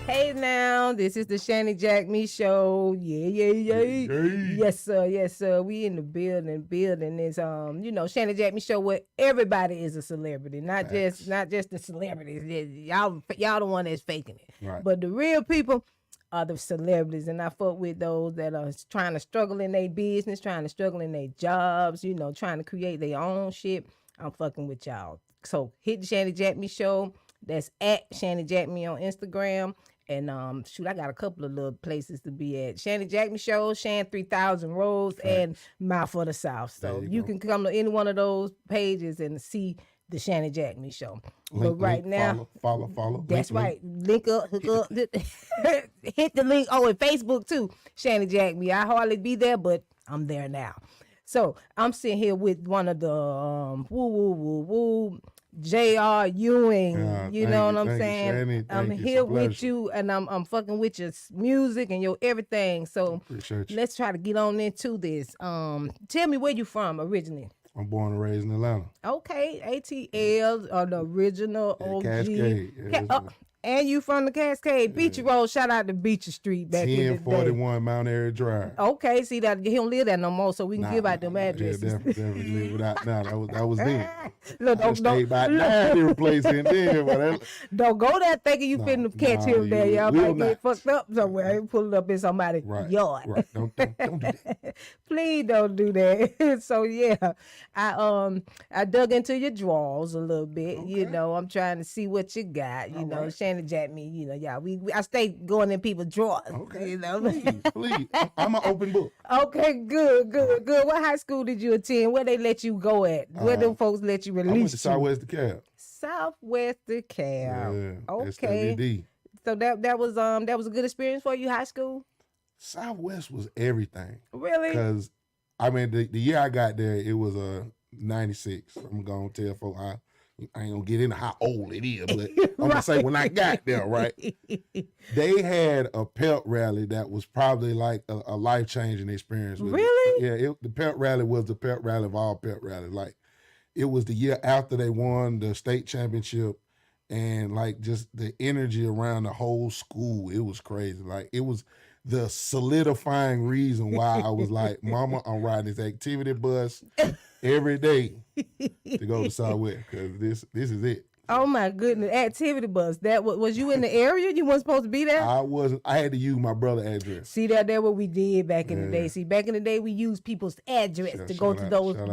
Hey now, this is the Shanny Jackme show. Yeah. Yes, sir. Yes, sir. We in the building. Building is Shanny Jackme show where everybody is a celebrity, not just the celebrities. Y'all the one that's faking it. Right. But the real people are the celebrities, and I fuck with those that are trying to struggle in their business, trying to struggle in their jobs, trying to create their own shit. I'm fucking with y'all. So hit the Shanny Jackme show. That's at Shanny Jackme on Instagram. And I got a couple of little places to be at. Shanny Jackme Show, Shan 3000 Roads, and Mouth of the South. So you can come to any one of those pages and see the Shanny Jackme Show. But right now, follow. That's right. Link up, hook up, hit the link. Oh, and Facebook too, Shanny Jackme. I hardly be there, but I'm there now. So I'm sitting here with one of the JR Uing, you know what I'm saying? Shanny, I'm here with you, and I'm fucking with your music and your everything. So let's try to get on into this. Tell me where you from originally. I'm born and raised in Atlanta. Okay, ATL or the original OG. Cascade. And you from the Cascade. Beachy Road, shout out to Beachy Street back in the day. 1041 Mount Airy Drive. Okay, see that he don't live there no more, so we can give out them addresses. Yeah, definitely live without now. That was then. Look, don't about 9 different places in there. Don't go there thinking you finna catch him there. Y'all might get fucked up somewhere. Pull it up in somebody's yard. Right. Don't do that. Please don't do that. So yeah, I dug into your drawers a little bit. Okay. I'm trying to see what you got. Right. Shanny Jackme, I stay going in people's drawers. Okay. Please. I'm an open book. Okay, good. What high school did you attend? Where they let you go at? Where them folks let you release? I went to Southwest DeKalb. Southwest DeKalb. Yeah. Okay. SWD. So that was a good experience for you, high school? Southwest was everything. Really? Because the year I got there, it was 96. I'm gonna tell folks I ain't gonna get into how old it is, but I'm gonna say when I got there, right? They had a pep rally that was probably like a life-changing experience. Really? Yeah, the pep rally was the pep rally of all pep rallies. Like, it was the year after they won the state championship, and like just the energy around the whole school, it was crazy. Like, it was the solidifying reason why I was like, Mama, I'm riding this activity bus every day to go to Southwest, because this is it. Oh my goodness, activity bus. That was you in the area? You weren't supposed to be there? I wasn't. I had to use my brother's address. See that's what we did back in the day. See, back in the day we used people's address to go to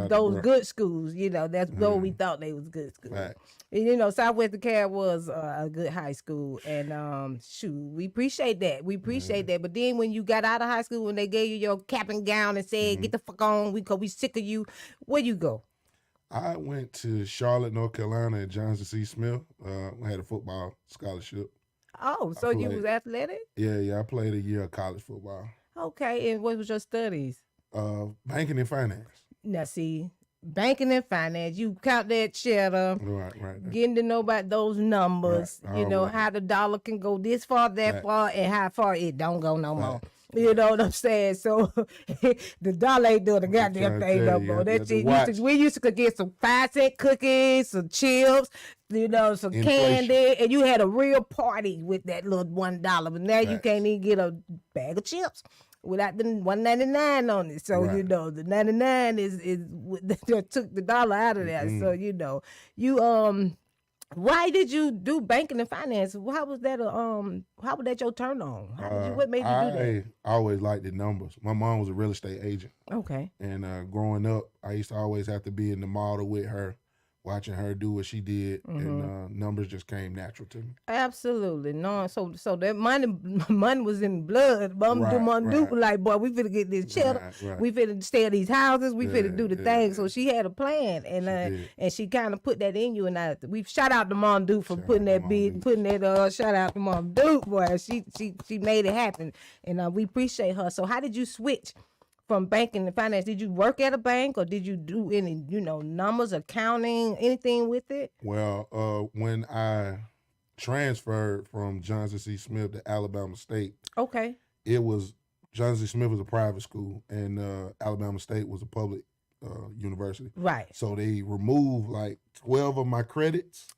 those good schools. That's what we thought they was good schools. Right. And, Southwest DeKalb was a good high school, and we appreciate that. We appreciate that. But then when you got out of high school, when they gave you your cap and gown and said, "Get the fuck on," because we sick of you, where you go? I went to Charlotte, North Carolina at Johnson C. Smith. I had a football scholarship. Oh, so you was athletic? Yeah. I played a year of college football. Okay, and what was your studies? Banking and finance. Now, see, banking and finance, you count that cheddar. Right. Getting to know about those numbers, how the dollar can go this far, that far, and how far it don't go no more. You know what I'm saying? So the dollar ain't doing the goddamn thing no more. We used to get some 5-cent cookies, some chips, some candy, and you had a real party with that little $1. But now you can't even get a bag of chips without the $1.99 on it. So the 99 is took the dollar out of there. Mm-hmm. So you why did you do banking and finance? How was that your turn on? What made you do that? I always liked the numbers. My mom was a real estate agent. Okay. And growing up, I used to always have to be in the model with her, watching her do what she did, and numbers just came natural to me. Absolutely. No, so that money was in blood. Like, boy, we finna get this cheddar. Right. We finna stay at these houses. We finna do the thing. So she had a plan, and she kind of put that in you. And we shout out to Mom Duke for putting that shout out to Mom Duke, boy. She made it happen, and we appreciate her. So how did you switch from banking and finance? Did you work at a bank, or did you do any, numbers, accounting, anything with it? Well, when I transferred from Johnson C. Smith to Alabama State, it was Johnson C. Smith was a private school, and Alabama State was a public university. Right. So they removed like 12 of my credits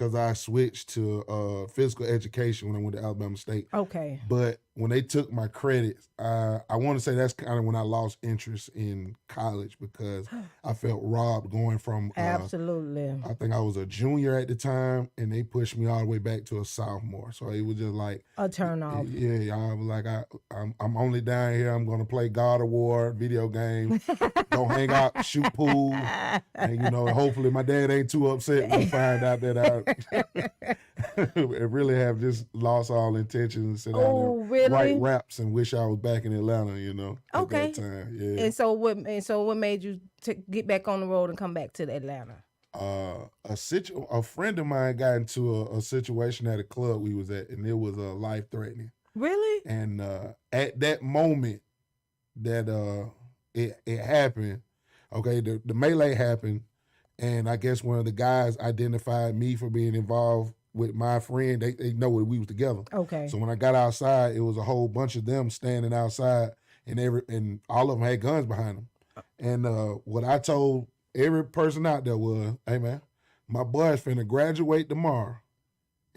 because I switched to physical education when I went to Alabama State. Okay. But when they took my credits, I want to say that's kind of when I lost interest in college because I felt robbed going from Absolutely. I think I was a junior at the time, and they pushed me all the way back to a sophomore. So it was just like a turn off. Yeah, I was like, I'm only down here. I'm gonna play God of War video games, go hang out, shoot pool, and hopefully my dad ain't too upset when he find out that I really have just lost all intentions and sit down there, write raps, and wish I was back in Atlanta. At that time. Yeah. And so what made you get back on the road and come back to Atlanta? A friend of mine got into a situation at a club we was at, and it was life threatening. Really? And at that moment that it happened, okay, the melee happened, and I guess one of the guys identified me for being involved with my friend. They know that we was together. Okay. So when I got outside, it was a whole bunch of them standing outside, and all of them had guns behind them. And what I told every person out there was, hey man, my boy's finna graduate tomorrow,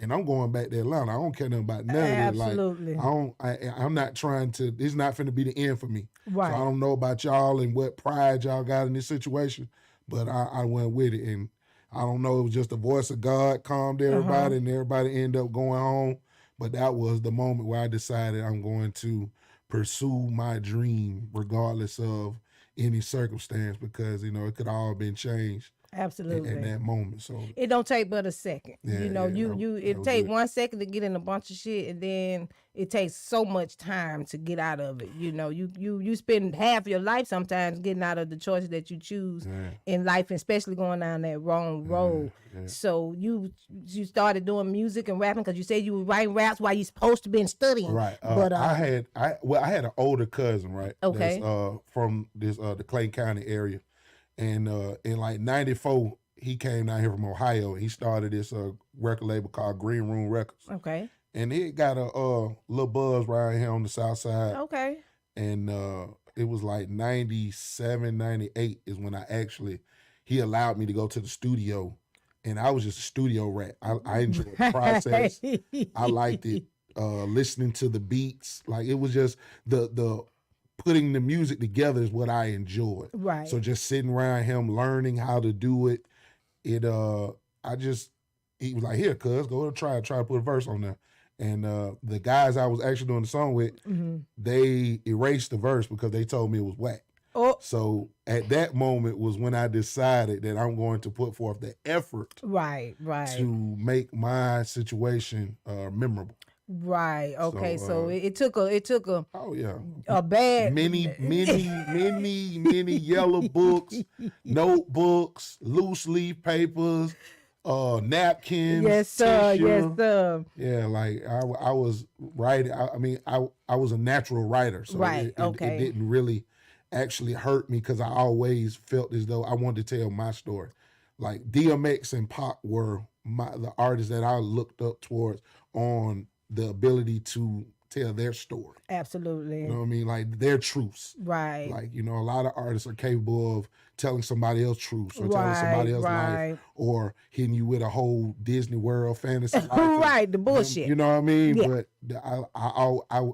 and I'm going back to Atlanta. I don't care nothing about none of that. Absolutely. I'm not trying to. This is not finna be the end for me. Right. So I don't know about y'all and what pride y'all got in this situation, but I went with it, and I don't know. It was just the voice of God calmed everybody, and everybody ended up going home. But that was the moment where I decided I'm going to pursue my dream, regardless of any circumstance, because it could all been changed. Absolutely. In that moment. So it don't take but a second. Yeah, it take 1 second to get in a bunch of shit, and then it takes so much time to get out of it. You spend half your life sometimes getting out of the choices that you choose in life, especially going down that wrong road. Yeah. So you started doing music and rapping because you said you were writing raps while you supposed to been studying. Right. But I had an older cousin, right? Okay. That's, from this the Clayton County area. And in like 94, he came down here from Ohio. He started this record label called Green Room Records. Okay. And it got a little buzz right here on the south side. Okay. And it was like 97, 98 is when he allowed me to go to the studio. And I was just a studio rat. I enjoyed the process. I liked it. Listening to the beats. Like it was just the putting the music together is what I enjoyed. Right. So just sitting around him, learning how to do it. He was like, here, cuz, go try to put a verse on there. And the guys I was actually doing the song with, they erased the verse because they told me it was whack. Oh. So at that moment was when I decided that I'm going to put forth the effort right. to make my situation memorable. Right. Okay. So it took a oh yeah a bad many yellow books, notebooks, loose leaf papers, napkins. Yes sir. tissue. Yes sir. Yeah, like I was writing. I was a natural writer, so right. it didn't really actually hurt me because I always felt as though I wanted to tell my story. Like DMX and Pac were the artists that I looked up towards on the ability to tell their story. Absolutely. You know what I mean? Like their truths. Right. Like, a lot of artists are capable of telling somebody else truths or telling somebody else life or hitting you with a whole Disney World fantasy life. Right, the bullshit. You know what I mean? Yeah. But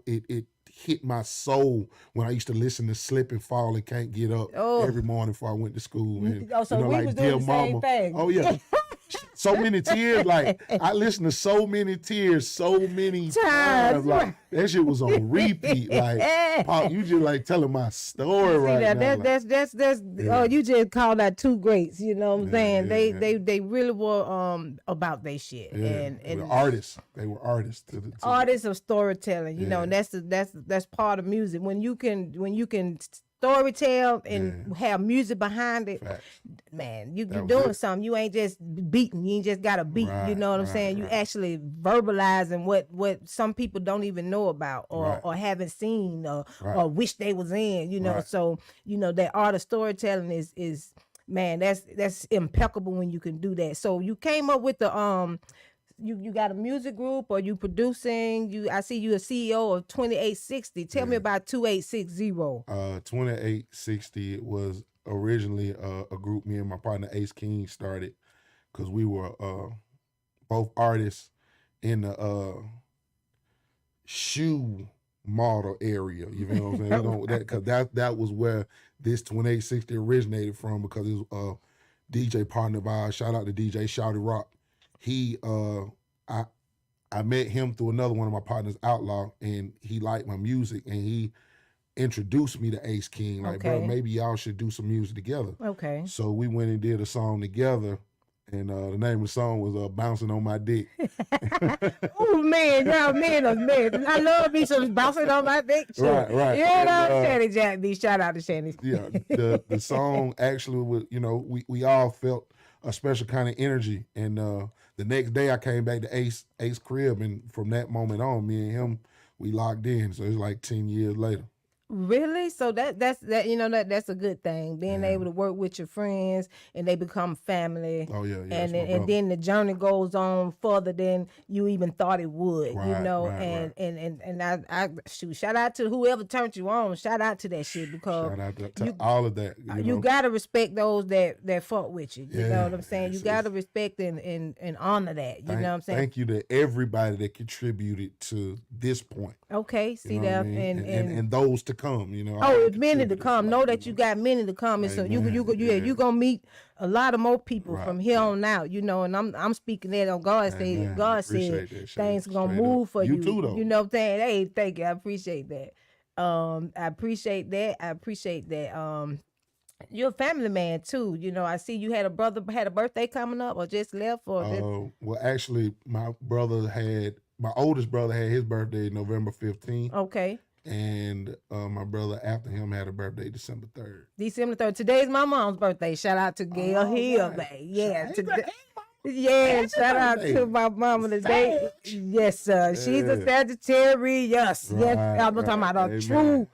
it hit my soul when I used to listen to Slip and Fall and Can't Get Up every morning before I went to school. And, so we was doing the same thing. Oh, yeah. So many tears, like I listened to so many tears so many times. Like that shit was on repeat. Like Paul, you just like telling my story right now. That's oh, you just called out two greats, you know what I'm saying? They really were about their shit. Yeah. And artists. They were artists artists of storytelling, you know, and that's part of music. When you can storytell and have music behind it, man, you're doing something. You ain't just beating. You ain't just got a beat. You know what I'm saying? You actually verbalizing what some people don't even know about or haven't seen or wish they was in. You know, so that art of storytelling is man, that's impeccable when you can do that. So you came up with the You got a music group or you producing? I see you a CEO of 2860. Tell me about 2860. 2860 was originally a group me and my partner Ace King started because we were both artists in the shoe model area. You know what I'm saying? Because that was where this 2860 originated from, because it was DJ partner of ours. Shout out to DJ Shouty Rock. He I met him through another one of my partners, Outlaw, and he liked my music, and he introduced me to Ace King. Like, bro, maybe y'all should do some music together. Okay. So we went and did a song together, and the name of the song was Bouncing on My Dick. Oh, man, y'all man. I love me some Bouncing on My Dick. Right. You know, Shanny Jackme. Shout out to Shanny. Yeah, the song actually was, we all felt a special kind of energy, and the next day I came back to Ace crib, and from that moment on, me and him, we locked in. So it's like 10 years later. Really? So that's a good thing. Being able to work with your friends and they become family. Oh yeah. And then the journey goes on further than you even thought it would. Right. And I shout out to whoever turned you on. Shout out to that shit, because shout out to all of that. You gotta respect those that fuck with you. You know what I'm saying? You gotta respect and honor that. You know what I'm saying? Thank you to everybody that contributed to this point. Okay, see that, I mean? and those to come, it's many to come. Know that you got many to come, and so you gonna meet a lot of more people from here on out. And I'm speaking that on God's stage. God said things gonna move for you. You too, though. You know what I'm saying? Hey, thank you. I appreciate that. I appreciate that. You're a family man too. I see you had a birthday coming up, or just left, or well, actually, my oldest brother had his birthday November 15th. Okay. And my brother after him had a birthday December 3rd. December 3rd. Today's my mom's birthday. Shout out to Gail Hill, man. Yeah. Shout out to my mama today. Yes, sir. She's a Sagittarius. Right, yes, I'm talking about a true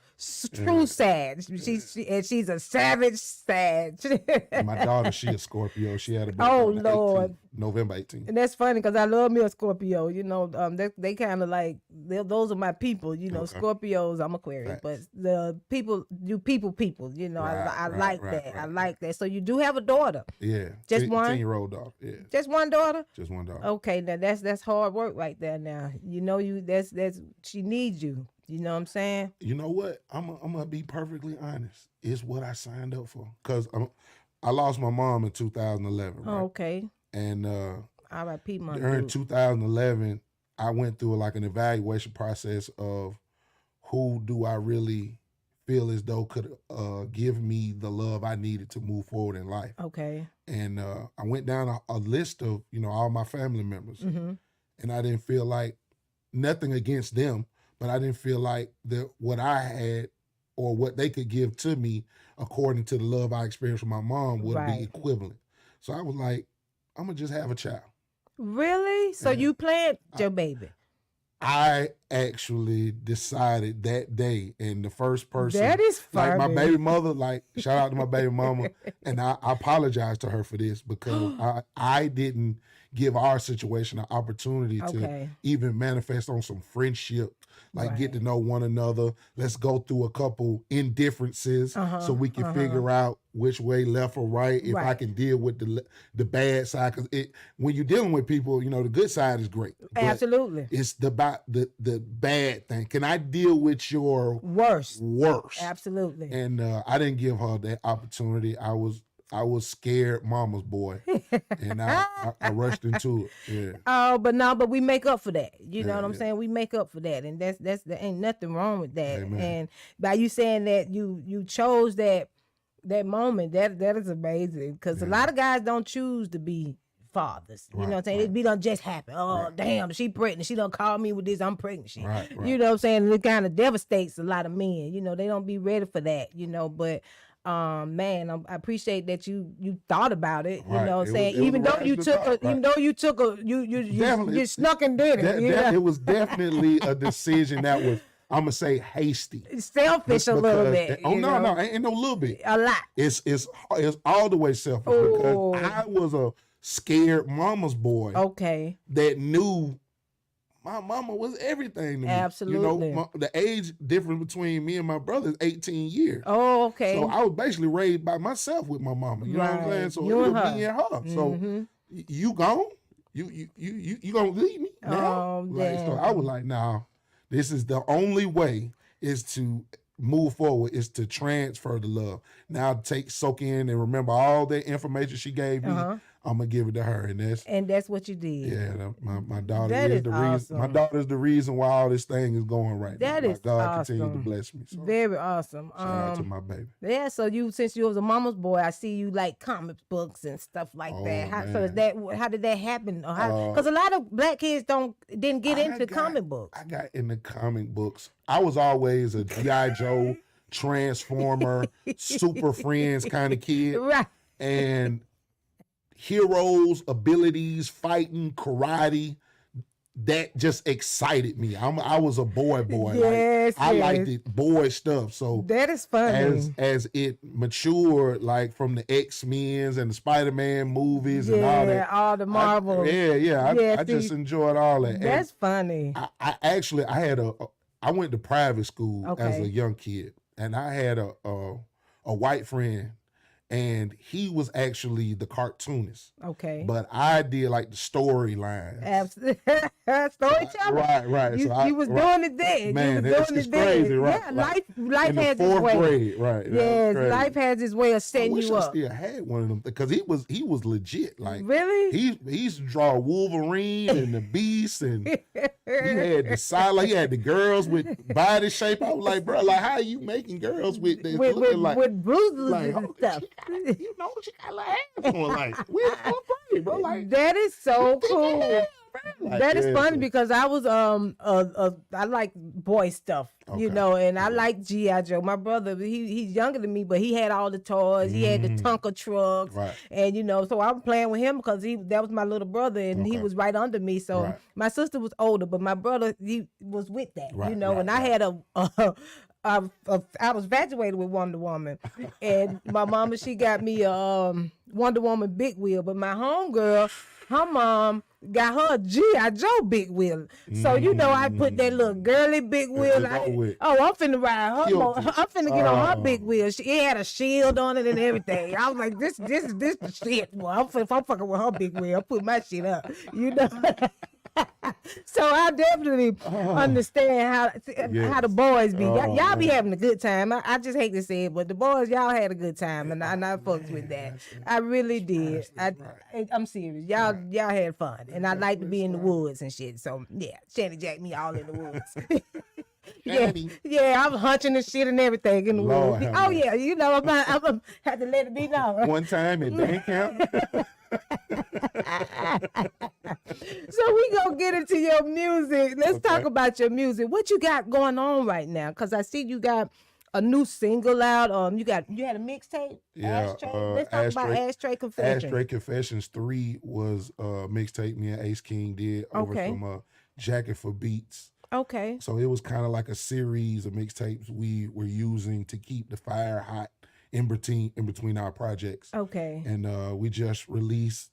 Sag. She's a savage Sag. My daughter, she a Scorpio. She had a birthday Lord. November 18th. And that's funny, because I love me a Scorpio. They kind of like, those are my people. Scorpios, I'm Aquarius, but the people, I like that. I like that. So you do have a daughter. Yeah. Just one? 10-year-old daughter. Yeah. Just one daughter? Just one daughter. Okay, now that's hard work right there now. That's she needs you. You know what I'm saying? You know what? I'm gonna be perfectly honest. It's what I signed up for. Because I lost my mom in 2011. Right? Okay. And R.I.P. my during dude. 2011, I went through an evaluation process of who do I really feel as though could give me the love I needed to move forward in life. Okay. And I went down a list of all my family members, and I didn't feel like, nothing against them, but I didn't feel like what I had or what they could give to me according to the love I experienced with my mom would be equivalent. So I was like, I'm going to just have a child. Really? So you planned your baby? I actually decided that day, and the first person, that is funny. Like my baby mother, shout out to my baby mama, and I apologize to her for this, because I didn't give our situation an opportunity to even manifest on some friendship, get to know one another. Let's go through a couple indifferences so we can figure out which way, left or right, if I can deal with the bad side. Because when you're dealing with people, the good side is great. Absolutely. It's about the bad thing. Can I deal with your worst? Absolutely. And I didn't give her that opportunity. I was scared mama's boy, and I rushed into it. Yeah. But we make up for that. You know what I'm saying? We make up for that, and there ain't nothing wrong with that. Amen. And by you saying that you chose that moment, that is amazing, because a lot of guys don't choose to be fathers. You know what I'm saying? It don't just happen. Oh, damn, she pregnant. She done called me with this. I'm pregnant. You know what I'm saying? And it kind of devastates a lot of men. They don't be ready for that. But. Man, I appreciate that you thought about it. You know what I'm saying? Even though you took you snuck and did it. It was definitely a decision that was, I'm gonna say, hasty. Selfish a little bit. Oh no, ain't no little bit. A lot. It's all the way selfish, because I was a scared mama's boy. Okay. That knew my mama was everything to me. Absolutely. The age difference between me and my brother is 18 years. Oh, okay. So I was basically raised by myself with my mama. You know what I'm saying? So it was me and her. So you gone? you gonna leave me now? Oh, Like, so damn. I was like, nah, this is the only way is to move forward, is to transfer the love. Now soak in and remember all the information she gave me. I'm gonna give it to her, And that's what you did. yeah. My daughter That is is the reason. My awesome. daughter's the reason why all this thing is going right That now. is Like, God continue to awesome. bless me. So Very awesome. shout out to my baby. Yeah, so since you was a mama's boy, I see you like comic books and stuff like that. So how did that happen? Because a lot of black kids didn't get into comic books. I got into comic books. I was always a G.I. Joe, Transformer, Super Friends kind of kid. Right. And heroes, abilities, fighting, karate, that just excited me. I was a boy. Yes, I liked it, boy stuff. So that is funny. As it matured, like from the X-Men's and the Spider-Man movies and all that. All the Marvel. I just enjoyed all that. That's funny. I went to private school as a young kid, and I had a white friend, and he was actually the cartoonist. Okay. But I did like the storylines. Absolutely. Storytelling. Right. You was doing it then. Man, it's crazy, right? Yeah, life in the has its fourth way. grade, right? Yes, life has its way of setting you up. I still had one of them because he was legit. Like, really, he used to draw Wolverine and the Beast, and he had the silent. He had the girls with body shape. I was like, bro, like, how are you making girls with bruises like, and stuff? You know, she got like hands on, like, we're fourth grade, bro. Like, that is so cool. Like, that is funny because I was I like boy stuff, you know, and I like G.I. Joe. My brother, he's younger than me, but he had all the toys. He had the Tonka trucks, and you know, so I was playing with him because that was my little brother, and he was right under me. So my sister was older, but my brother, he was with that, you know, and I had I was infatuated with Wonder Woman, and my mama, she got me a Wonder Woman big wheel, but my homegirl, her mom got her a G.I. Joe big wheel. So, you know, I put that little girly big wheel. I'm finna ride her. I'm finna get on her big wheel. She had a shield on it and everything. I was like, this is the shit. Well, if I'm fucking with her big wheel, I put my shit up, you know. So I definitely understand how the boys be. Y'all be having a good time. I just hate to say it, but the boys, y'all had a good time, and I fucks with that. I really did. I'm serious. Y'all had fun, and I like to be in the woods and shit. So yeah, Shanny Jackme all in the woods. Yeah, I was hunching and shit and everything in the woods. Oh yeah, you know, I'm had to let it be known. One time at band camp. So we gonna get into your music. Let's talk about your music. What you got going on right now? Because I see you got a new single out. You had a mixtape. Yeah. Let's talk about Ashtray Confessions. Ashtray Confessions 3 was a mixtape me and Ace King did over from Jacket for Beats. Okay. So it was kind of like a series of mixtapes we were using to keep the fire hot in between our projects. Okay. And we just released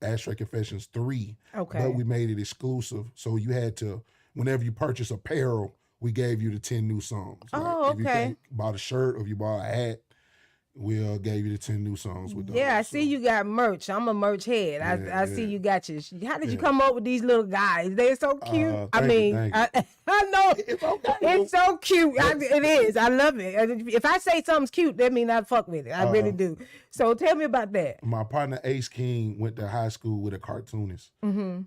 Ashtray Confessions 3. Okay. But we made it exclusive. So you had to, whenever you purchase apparel, we gave you the 10 new songs. Oh, like, okay. If you bought a shirt or if you bought a hat, we gave you the 10 new songs with those. Yeah, I see you got merch. I'm a merch head. I see you got your. How did you come up with these little guys? They're so cute. I know. It's okay. It's so cute. It is. I love it. If I say something's cute, that means I fuck with it. I really do. So tell me about that. My partner Ace King went to high school with a cartoonist, and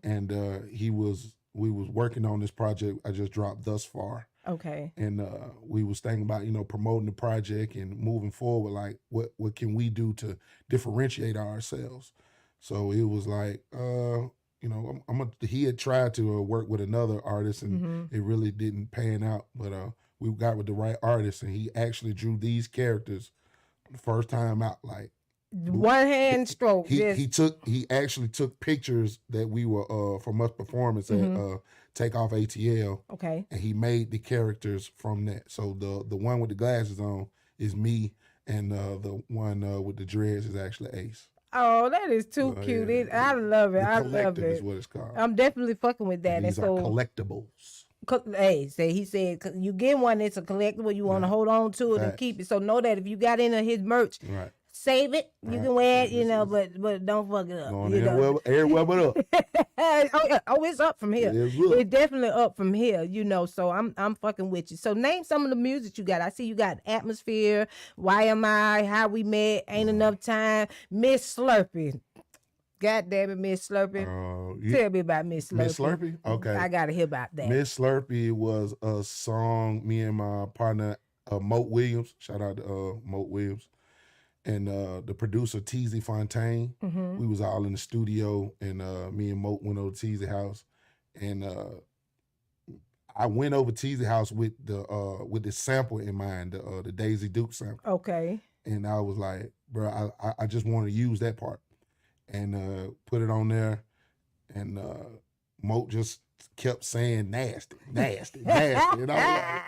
we was working on this project I just dropped thus far. Okay. And we was thinking about, promoting the project and moving forward, like what can we do to differentiate ourselves? So it was like, he had tried to work with another artist and it really didn't pan out, but we got with the right artist and he actually drew these characters the first time out, like one hand stroke. He actually took pictures that we were from us performance at Take Off ATL. Okay. And he made the characters from that. So the one with the glasses on is me, and the one with the dreads is actually Ace. Oh, that is too cute. I love it. I love it. Is what it's called. I'm definitely fucking with that. These are collectibles. He said you get one that's a collectible, you want to hold on to it and keep it. So know that if you got any of his merch, save it. You can wear it, you know, but don't fuck it up. Everywhere but up. It's up from here. It's definitely up from here, you know. So I'm fucking with you. So name some of the music you got. I see you got Atmosphere, Why Am I, How We Met, Ain't Enough Time, Miss Slurpee. God damn it, Miss Slurpee. Tell me about Miss Slurpee. Miss Slurpee? Okay. I gotta hear about that. Miss Slurpee was a song me and my partner Moat Williams. Shout out to Moat Williams. And the producer Teasy Fontaine. We was all in the studio, and me and Moat went over to Teasy house, and I went over Teasy house with the sample in mind, the Daisy Duke sample. Okay. And I was like, bro, I just want to use that part, and put it on there, and Moat just kept saying nasty, and I was like,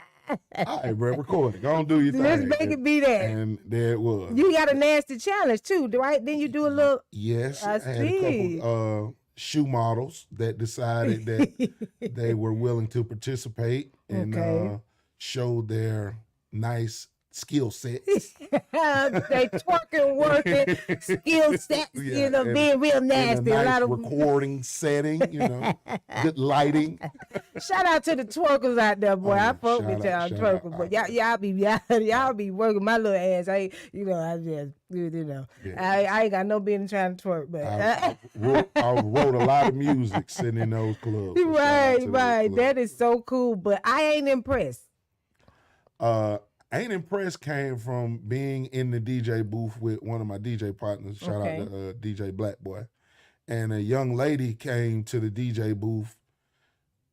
all right, bro, record it. Go on, do your thing. Let's make it be that. And there it was. You got a nasty challenge too, right? Then you do a little. Yes, I had a couple shoe models that decided that they were willing to participate and showed their nice skill sets. They twerking, working, skill sets, you know, being real nasty. A lot of recording setting, you know, good lighting. Shout out to the twerkers out there, boy. I fuck with y'all twerkers, but y'all be working my little ass. I just, you know, I ain't got no business trying to twerk, but I wrote a lot of music sitting in those clubs. Right. That is so cool, but I ain't impressed. Ain't Impressed came from being in the DJ booth with one of my DJ partners. Shout out to DJ Black Boy. And a young lady came to the DJ booth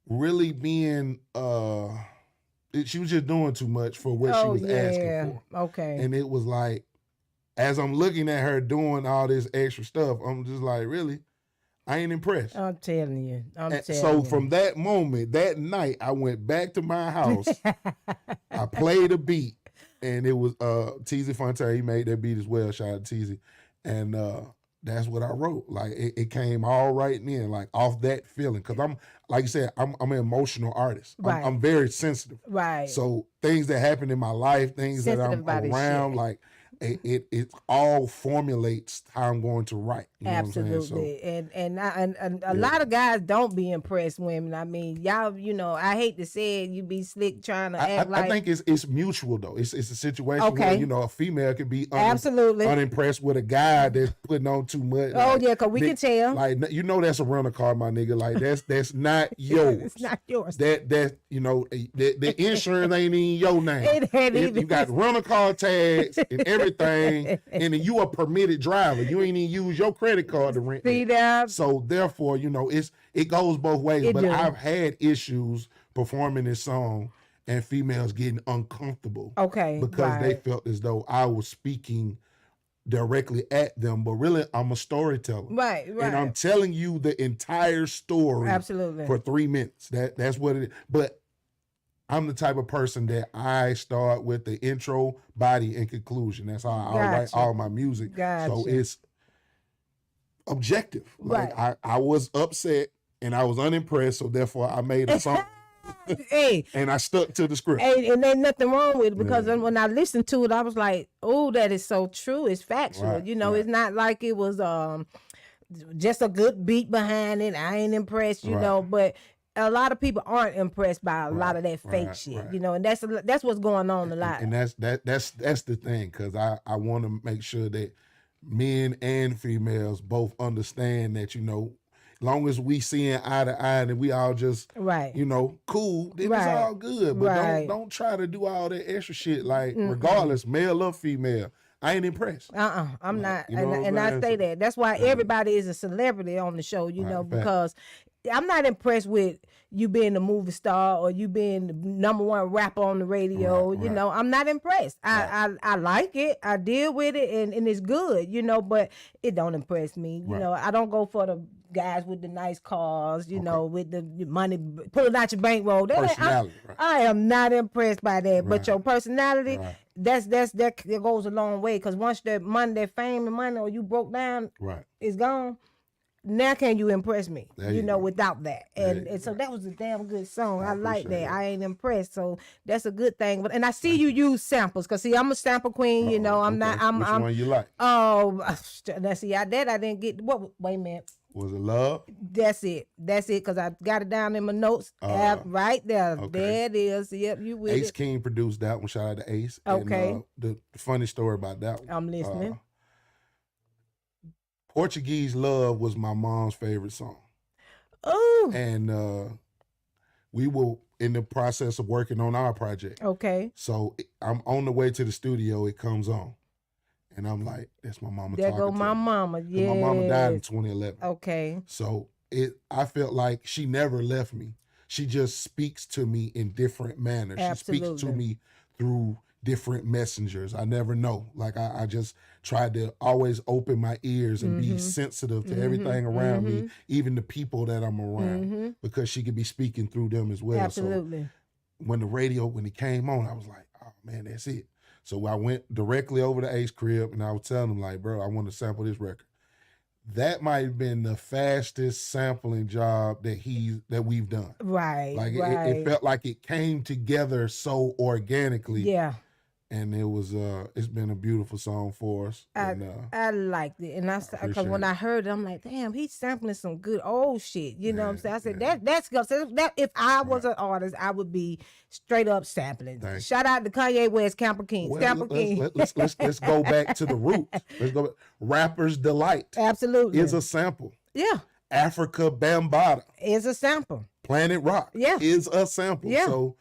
really being, she was just doing too much for what she was asking for. Okay. And it was like, as I'm looking at her doing all this extra stuff, I'm just like, really? I ain't impressed. I'm telling you. So from that moment, that night, I went back to my house. I played a beat, and it was Teasy Fontaine. He made that beat as well. Shout out to Teasy. And that's what I wrote. Like, it came all right in, like, off that feeling. Because I'm, like you said, I'm an emotional artist. Right. I'm very sensitive. Right. So things that happen in my life, things sensitive that I'm around, like, it all formulates how I'm going to write. You Absolutely. And a lot of guys don't be impressed women. I mean, y'all, you know, I hate to say it, you be slick trying to act like. I think it's mutual though. It's a situation where, you know, a female could be unimpressed with a guy that's putting on too much. Oh, like, because we can tell. Like, you know, that's a rental car, my nigga. Like, that's not yours. It's not yours. That you know, the insurance ain't in your name. You got rental car tags and everything, and then you a permitted driver. You ain't even use your credit card to rent. See that? So therefore, you know, it goes both ways. But I've had issues performing this song and females getting uncomfortable. Okay. Because they felt as though I was speaking directly at them, but really I'm a storyteller. Right. And I'm telling you the entire story. Absolutely. For 3 minutes. That's what it is. But I'm the type of person that I start with the intro, body, and conclusion. That's how I write all my music. So it's objective. Like I was upset and I was unimpressed, so therefore I made a song. And I stuck to the script. And there's nothing wrong with it because when I listened to it, I was like, oh, that is so true. It's factual. You know, it's not like it was just a good beat behind it. I ain't impressed, you know, but a lot of people aren't impressed by a lot of that fake shit, you know, and that's what's going on a lot. And that's the thing, because I want to make sure that men and females both understand that, you know, long as we seeing eye to eye and we all just, you know, cool, then it's all good. But don't try to do all that extra shit. Like, regardless, male or female, I ain't impressed. I'm not. You know, and I say that. That's why everybody is a celebrity on the show, you know, because I'm not impressed with you being a movie star or you being the #1 rapper on the radio. You know, I'm not impressed. I like it. I deal with it and it's good, you know, but it don't impress me. You know, I don't go for the guys with the nice cars, you know, with the money pulling out your bankroll. I am not impressed by that. But your personality, that goes a long way. Because once that money, that fame and money, or you broke down, it's gone. now can you impress me? You know, go. without that. And so that was a damn good song. I like that. I ain't impressed. So that's a good thing. But and I see you use samples, because see, I'm a sample queen, you know. I'm not Which one you like? Oh, let's see. I didn't get wait a minute. Was it Love? That's it, because I got it down in my notes. Right there. Okay. There it is. Yep, you with Ace it. King produced that one. Shout out to Ace. Okay. And, the funny story about that one. I'm listening. Portuguese Love was my mom's favorite song. Oh. And we were in the process of working on our project. Okay. So I'm on the way to the studio. It comes on. And I'm like, that's my mama there talking go my to me. mama. Yeah. My mama died in 2011. Okay. So I felt like she never left me. She just speaks to me in different manners. Absolutely. She speaks to me through different messengers. I never know. Like I just tried to always open my ears and be sensitive to everything around me, even the people that I'm around, because she could be speaking through them as well. Absolutely. So when it came on, I was like, oh man, that's it. So I went directly over to Ace crib and I was telling him like, bro, I want to sample this record. That might have been the fastest sampling job that we've done. Right. Like right. it felt like it came together so organically. Yeah. And it was it's been a beautiful song for us. I liked it, and because when I heard it, I'm like, damn, he's sampling some good old shit. You know what I'm saying? I said that's good. So that if I was an artist, I would be straight up sampling. Shout out to Kanye West, Camper King. Let's go back to the roots. Let's go back. Rapper's Delight. Absolutely is a sample. Yeah. Africa Bambaataa is a sample. Planet Rock is a sample. Yeah. So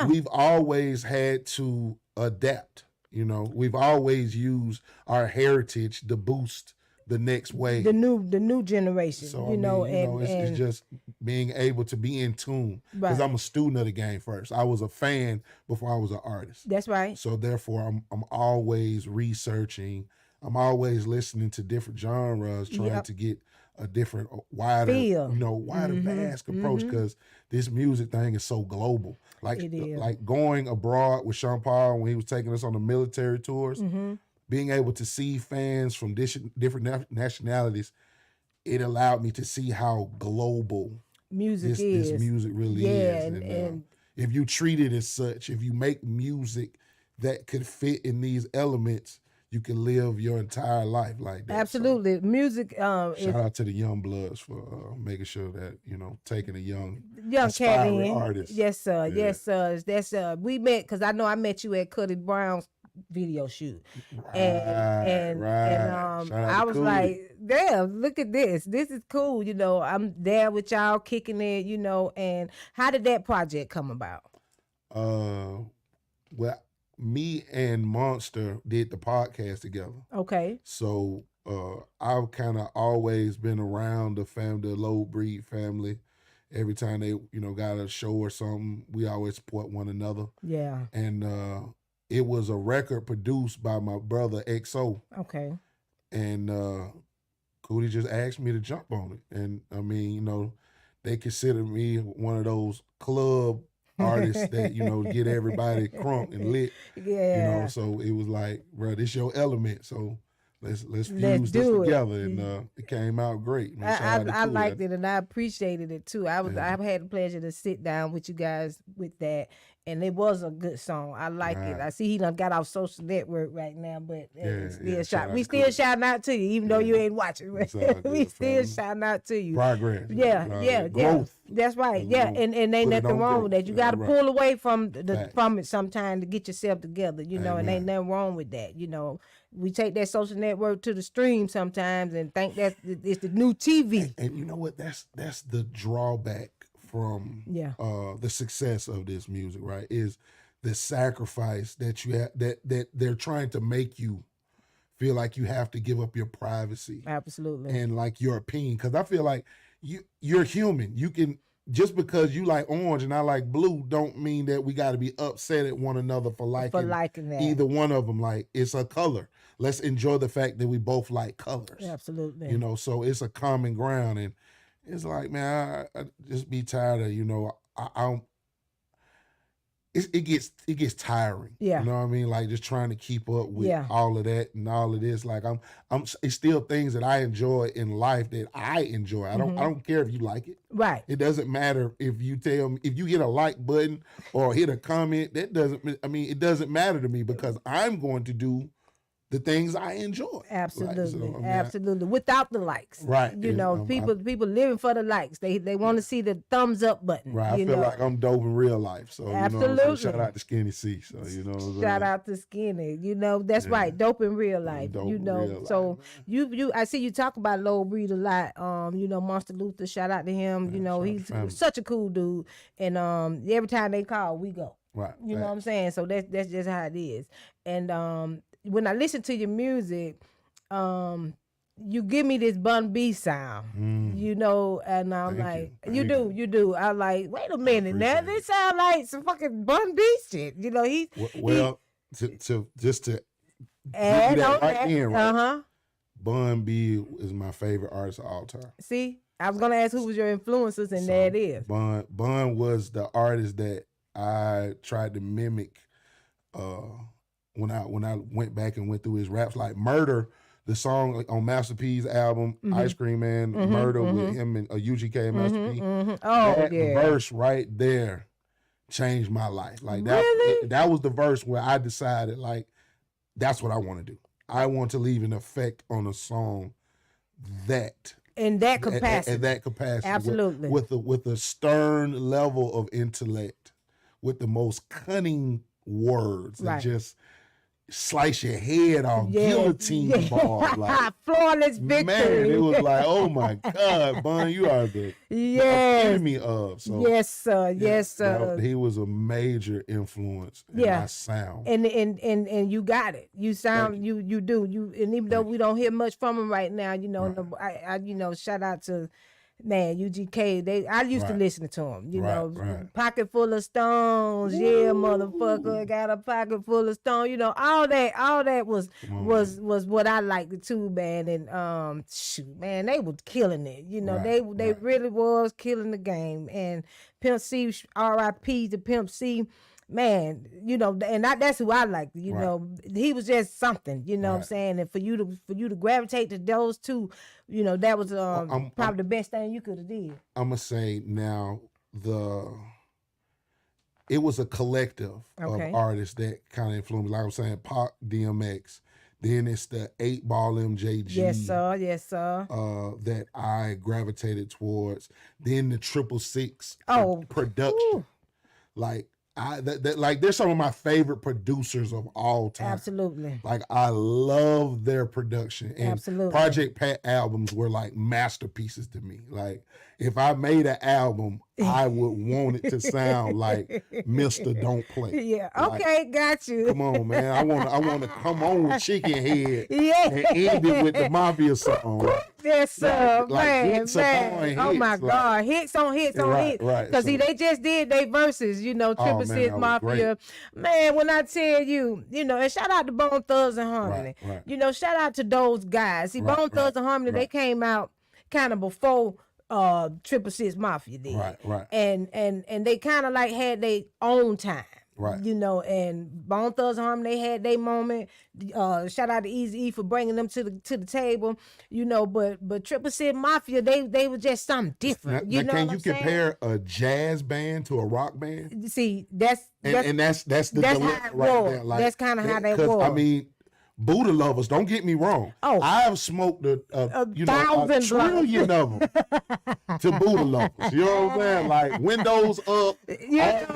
we've always had to adapt. You know, we've always used our heritage to boost the next wave, the new generation. So it's just being able to be in tune, because I'm a student of the game first. I was a fan before I was an artist. That's right. So therefore, I'm always researching. I'm always listening to different genres, trying to get a different, wider, vast approach, because this music thing is so global. Like going abroad with Sean Paul when he was taking us on the military tours, being able to see fans from different nationalities, it allowed me to see how global this music really is. And if you treat it as such, if you make music that could fit in these elements, you can live your entire life like that. Absolutely. So, music shout out to the Young Bloods for making sure that, taking a young cat in. artist. Yes, sir. Yeah. Yes, sir. That's we met, because I know I met you at Cuddy Brown's video shoot. And I was like, damn, look at this. This is cool. I'm there with y'all kicking it, and how did that project come about? Well, me and Monster did the podcast together. Okay. So I've kind of always been around the Low Breed family. Every time they, got a show or something, we always support one another. Yeah. And it was a record produced by my brother XO. Okay. And Cootie just asked me to jump on it. And I mean, they consider me one of those club artists that get everybody crunk and lit. Yeah. So it was like, bro, this your element. So let's fuse this together, and it came out great. I liked it, and I appreciated it too. I had the pleasure to sit down with you guys with that, and it was a good song. I like it. I see he done got off social network right now, but we still shouting out to you, even though you ain't watching. We still shouting out to you. Progress. Growth. That's right. And ain't nothing wrong with that. You got to pull away from it sometime to get yourself together. And ain't nothing wrong with that. We take that social network to the stream sometimes and think that it's the new TV. And you know what? That's the drawback from the success of this music, right? Is the sacrifice that you have, that they're trying to make you feel like you have to give up your privacy. Absolutely. And like your opinion. Because I feel like you're human. You can, just because you like orange and I like blue, don't mean that we got to be upset at one another for liking that. Either one of them. Like, it's a color. Let's enjoy the fact that we both like colors. Absolutely. So it's a common ground. And it's like, man, I just be tired of, it gets tiring. Yeah. You know what I mean? Like just trying to keep up with all of that and all of this. Like it's still things that I enjoy in life that I enjoy. I don't care if you like it. Right. It doesn't matter if you tell me, if you hit a like button or hit a comment. It doesn't matter to me because I'm going to do the things I enjoy. Absolutely. Absolutely. Without the likes. Right. You know, people living for the likes. They want to see the thumbs up button. Right. I feel like I'm dope in real life. So absolutely. You know, shout out to Skinny C. So shout out to Skinny. You know, that's right. Dope in real life. You know. So you I see you talk about Low Breed a lot. You know, Monster Luther, shout out to him. You know, he's such a cool dude. And every time they call, we go. Right. You know what I'm saying? So that's just how it is. And when I listen to your music, you give me this Bun B sound, you know, and I'm you do. I'm like, wait a minute now, this sound like some fucking Bun B shit. You know, to add that right in, right? Bun B is my favorite artist of all time. See, I was gonna ask who was your influences, and there it is. Bun was the artist that I tried to mimic. When I went back and went through his raps, like Murder, the song on Master P's album, Ice Cream Man, Murder with him and UGK and Master P. Oh, that yeah. verse right there changed my life. Like that was the verse where I decided, like, that's what I want to do. I want to leave an effect on a song in that capacity. At that capacity. Absolutely. With a stern level of intellect, with the most cunning words that just slice your head off, guillotine ball, like flawless victory. Man, it was like, oh my God, Bun, you are the epitome of. So yes, sir. Yes, sir. He was a major influence in my sound. And you got it. You sound you do. And even though we don't hear much from him right now, you know, I shout out to UGK. I used to listen to him, you know, pocket full of stones, motherfucker, got a pocket full of stones, you know, all that was what I liked too, man. And shoot, man, they was killing it, you know, they really was killing the game. And Pimp C, R.I.P. to Pimp C. Man, you know, and that's who I like. You know, he was just something. You know what I'm saying? And for you to gravitate to those two, you know, that was probably the best thing you could have did. I'm gonna say now it was a collective of artists that kind of influenced me. Like I'm saying, Pac, DMX. Then it's the 8 Ball MJG. Yes, sir. Yes, sir. That I gravitated towards. Then the 666 production. Ooh. Like. Like they're some of my favorite producers of all time. Absolutely. Like I love their production. And absolutely. Project Pat albums were like masterpieces to me. Like if I made an album, I would want it to sound like Mr. Don't Play. Yeah. Okay, like, got you. Come on, man. I want to come on with Chicken Head and end it with the Mafia song. Yes, sir. Man. Oh my God. Like, hits on hits on hits. Because they just did their verses, you know, 666 Mafia. Man, when I tell you, you know, and shout out to Bone Thugs and Harmony. You know, shout out to those guys. See, Bone Thugs and Harmony, they came out kind of before 666 Mafia did. Right. And they kind of like had their own time. Right. You know, and Bone Thugs Harmony, they had their moment. Shout out to Eazy-E for bringing them to the table. You know, but 666 Mafia, they were just something different. Now, can you compare a jazz band to a rock band? See, that's the how it was. Like, that's kind of how that was. I mean, Buddha lovers, don't get me wrong. Oh, I have smoked a trillion of them to Buddha lovers. You know what I'm saying? Like Windows up, all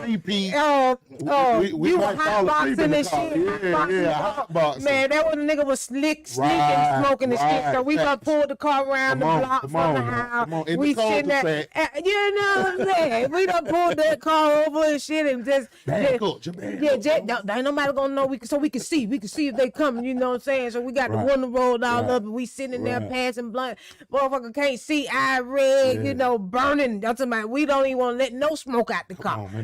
repeat. We might call it hotboxing and shit. Yeah, hotboxing. Man, that was a nigga was sneaking, smoking and shit. So we gonna pull the car around the block from the house. We sitting there, you know what I'm saying? We done pulled that car over and shit and just ain't nobody gonna know. So we can see if they coming. You know what I'm saying? So we got the window rolled all up and we sitting there passing blunt. Motherfucker can't see, eye red, you know, burning. I'm talking about we don't even want to let no smoke out the car. Come on, man.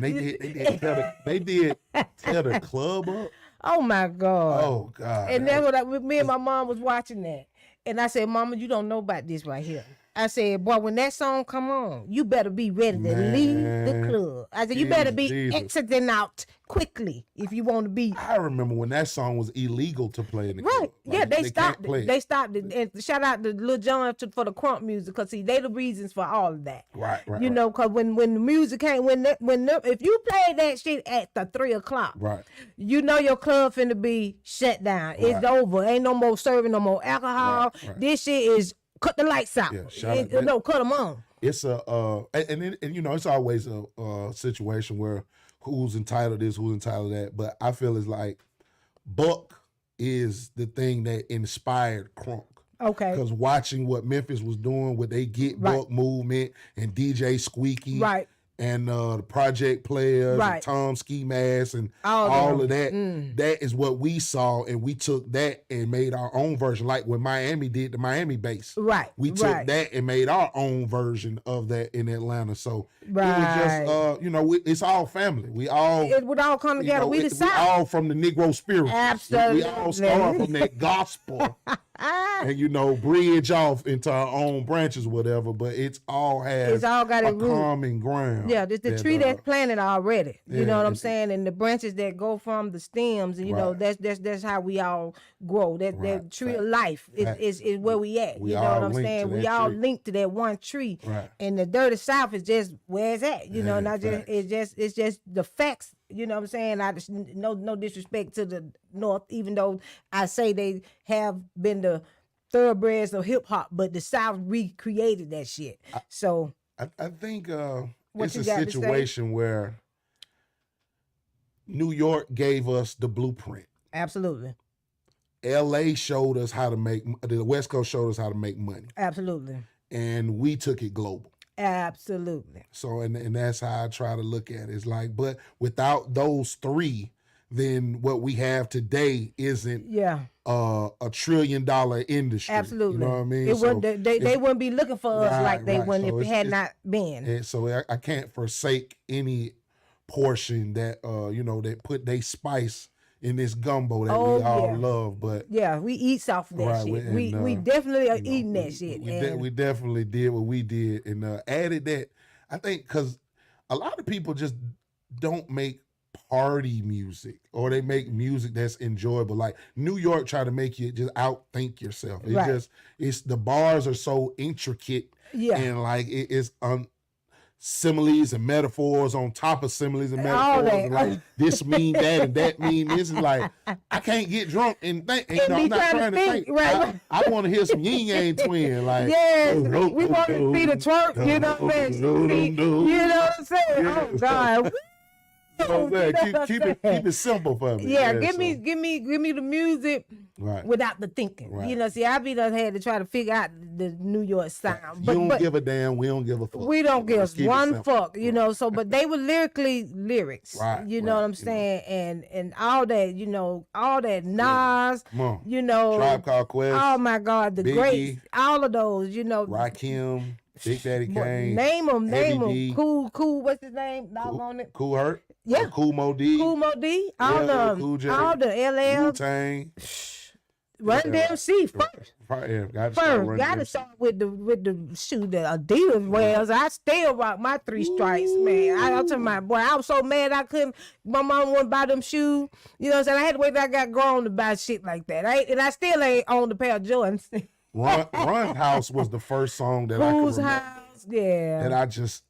They did tear the club up. Oh my God. Oh God. And then me and my mom was watching that. And I said, Mama, you don't know about this right here. I said, boy, when that song come on, you better be ready to leave the club. I said, you better be exiting out quickly if you want to be. I remember when that song was illegal to play in the club. Like, yeah, they stopped it. They stopped it. And shout out to Lil Jon for the crunk music, because see, they the reasons for all of that. Right. You know, because when the music came, if you played that shit at the 3 o'clock, right, you know your club finna be shut down. Right. It's over. Ain't no more serving, no more alcohol. Right. This shit is cut the lights out. Yeah, no, cut them on. It's and you know, it's always a situation where who's entitled this, who's entitled that. But I feel it's like Buck is the thing that inspired crunk. Okay. Because watching what Memphis was doing with they Get Buck movement and DJ Squeaky. Right. And the Project Players, and Tom Ski Mask, and all of that. That is what we saw, and we took that and made our own version. Like when Miami did the Miami bass. Right. We took that and made our own version of that in Atlanta. So it was just, you know, it's all family. It would all come together. You know, we all from the Negro spirit. Absolutely. We all start from that gospel. And you know, bridge off into our own branches, whatever. But it's all got a common ground. Yeah, the tree that's planted already. You know what I'm saying? And the branches that go from the stems, and you know, that's how we all grow. That tree of life is where we at. You know what I'm saying? We all linked to that one tree. Right. And the dirty South is just where it's at. You know, not just it's just the facts. You know what I'm saying? I just no disrespect to the North, even though I say they have been the thoroughbreds of hip hop, but the South recreated that shit. So I think it's a situation where New York gave us the blueprint. Absolutely. LA showed us how to the West Coast showed us how to make money. Absolutely. And we took it global. Absolutely. So, and that's how I try to look at it. It's like, but without those three, then what we have today isn't a $1 trillion industry. Absolutely. You know what I mean? It wouldn't, they wouldn't be looking for us like they wouldn't if it had not been. And so I can't forsake any portion that, you know, that put they spice in this gumbo that we all love. But we eat off of that shit. We definitely are eating that shit. We definitely did what we did and added that. I think because a lot of people just don't make party music, or they make music that's enjoyable. Like New York try to make you just outthink yourself. It's the bars are so intricate, and like it's similes and metaphors on top of similes and metaphors. And like this mean that and that mean this. Is like I can't get drunk and think. And, you know, I'm not trying to think. Right. I want to hear some Yin Yang Twin. Like we want to see the twerk. You know what I'm saying? You know what I'm saying? Oh God. Keep it simple for me. Yeah, give me the music without the thinking. You know, see, I had to try to figure out the New York sound. But you don't give a damn. We don't give a fuck. We don't give one fuck. You know, so but they were lyrics. You know what I'm saying, and all that. You know, all that Nas. You know, Tribe Called Quest. Oh my God, the greats. All of those. You know, Rakim. Big Daddy Kane. Name them. Cool. What's his name? Cool Herc. Yeah. Cool Mo D. All the LL. Wu-Tang. Run DMC first. Gotta start with the Adidas wears. I still rock my 3 stripes, man. I tell my boy, I was so mad I couldn't. My mom wouldn't buy them shoes. You know what I'm saying? I had to wait till I got grown to buy shit like that. And I still ain't owned a pair of Jordans. Run House was the first song that I could remember. House? Yeah. And